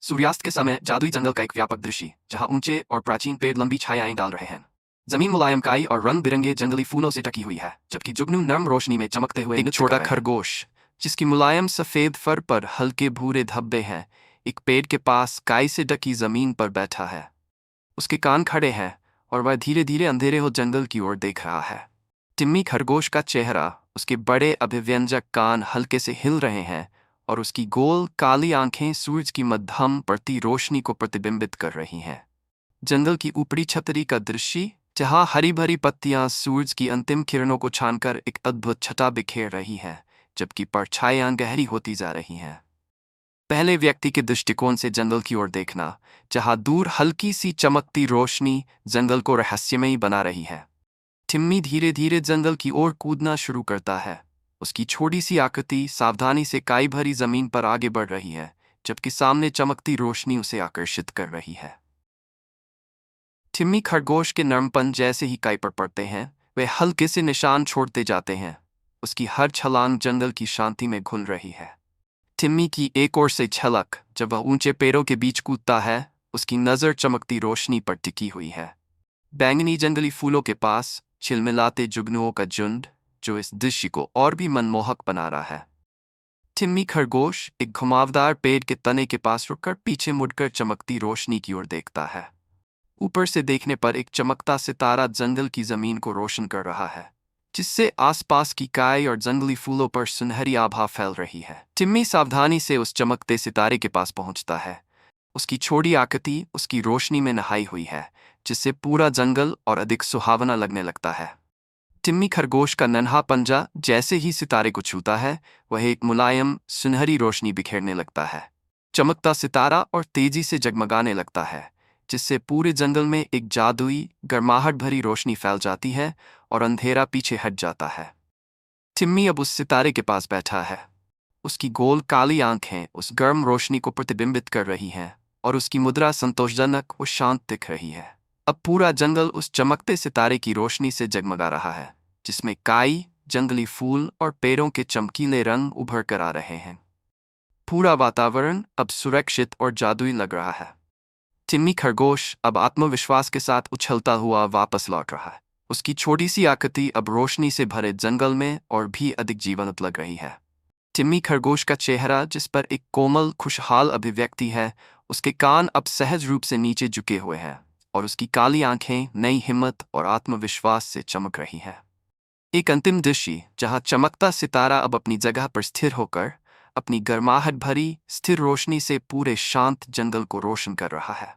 सूर्यास्त के समय जादुई जंगल का एक व्यापक दृश्य जहां ऊंचे और प्राचीन पेड़ लंबी छायाएं डाल रहे हैं। जमीन मुलायम काई और रंग बिरंगे जंगली फूलों से ढकी हुई है, जबकि जुगनू नर्म रोशनी में चमकते हुए एक छोटा खरगोश जिसकी मुलायम सफेद फर पर हल्के भूरे धब्बे हैं, एक पेड़ के पास काई से ढकी जमीन पर बैठा है। उसके कान खड़े हैं और वह धीरे धीरे अंधेरे हो जंगल की ओर देख रहा है। टिम्मी खरगोश का चेहरा, उसके बड़े अभिव्यंजक कान हल्के से हिल रहे हैं और उसकी गोल काली आंखें सूरज की मध्यम पड़ती रोशनी को प्रतिबिंबित कर रही हैं। जंगल की ऊपरी छतरी का दृश्य, जहां हरी भरी पत्तियां सूरज की अंतिम किरणों को छानकर एक अद्भुत छटा बिखेर रही हैं, जबकि परछाइयां गहरी होती जा रही हैं। पहले व्यक्ति के दृष्टिकोण से जंगल की ओर देखना, जहां दूर हल्की सी चमकती रोशनी जंगल को रहस्यमयी बना रही है। टिम्मी धीरे धीरे जंगल की ओर कूदना शुरू करता है। उसकी छोटी सी आकृति सावधानी से काई भरी जमीन पर आगे बढ़ रही है, जबकि सामने चमकती रोशनी उसे आकर्षित कर रही है। टिम्मी खरगोश के नरमपन जैसे ही काई पर पड़ते हैं, वे हल्के से निशान छोड़ते जाते हैं। उसकी हर छलांग जंगल की शांति में घुल रही है। टिम्मी की एक ओर से छलक, जब वह ऊंचे पेड़ों के बीच कूदता है, उसकी नज़र चमकती रोशनी पर टिकी हुई है। बैंगनी जंगली फूलों के पास छिलमिलाते जुगनुओं का झुंड, जो इस दृश्य को और भी मनमोहक बना रहा है। टिम्मी खरगोश एक घुमावदार पेड़ के तने के पास रुककर पीछे मुड़कर चमकती रोशनी की ओर देखता है। ऊपर से देखने पर एक चमकता सितारा जंगल की जमीन को रोशन कर रहा है, जिससे आसपास की काई और जंगली फूलों पर सुनहरी आभा फैल रही है। टिम्मी सावधानी से उस चमकते सितारे के पास पहुंचता है। उसकी छोटी आकृति उसकी रोशनी में नहाई हुई है, जिससे पूरा जंगल और अधिक सुहावना लगने लगता है। टिम्मी खरगोश का नन्हा पंजा जैसे ही सितारे को छूता है, वह एक मुलायम सुनहरी रोशनी बिखेरने लगता है। चमकता सितारा और तेजी से जगमगाने लगता है, जिससे पूरे जंगल में एक जादुई गर्माहट भरी रोशनी फैल जाती है और अंधेरा पीछे हट जाता है। टिम्मी अब उस सितारे के पास बैठा है। उसकी गोल काली आंखें उस गर्म रोशनी को प्रतिबिंबित कर रही हैं और उसकी मुद्रा संतोषजनक और शांत दिख रही है। अब पूरा जंगल उस चमकते सितारे की रोशनी से जगमगा रहा है, जिसमें काई, जंगली फूल और पेड़ों के चमकीले रंग उभर कर आ रहे हैं। पूरा वातावरण अब सुरक्षित और जादुई लग रहा है। टिम्मी खरगोश अब आत्मविश्वास के साथ उछलता हुआ वापस लौट रहा है। उसकी छोटी सी आकृति अब रोशनी से भरे जंगल में और भी अधिक जीवंत लग रही है। टिम्मी खरगोश का चेहरा, जिस पर एक कोमल खुशहाल अभिव्यक्ति है, उसके कान अब सहज रूप से नीचे झुके हुए हैं और उसकी काली आंखें नई हिम्मत और आत्मविश्वास से चमक रही हैं। एक अंतिम दृश्य, जहां चमकता सितारा अब अपनी जगह पर स्थिर होकर अपनी गर्माहट भरी स्थिर रोशनी से पूरे शांत जंगल को रोशन कर रहा है।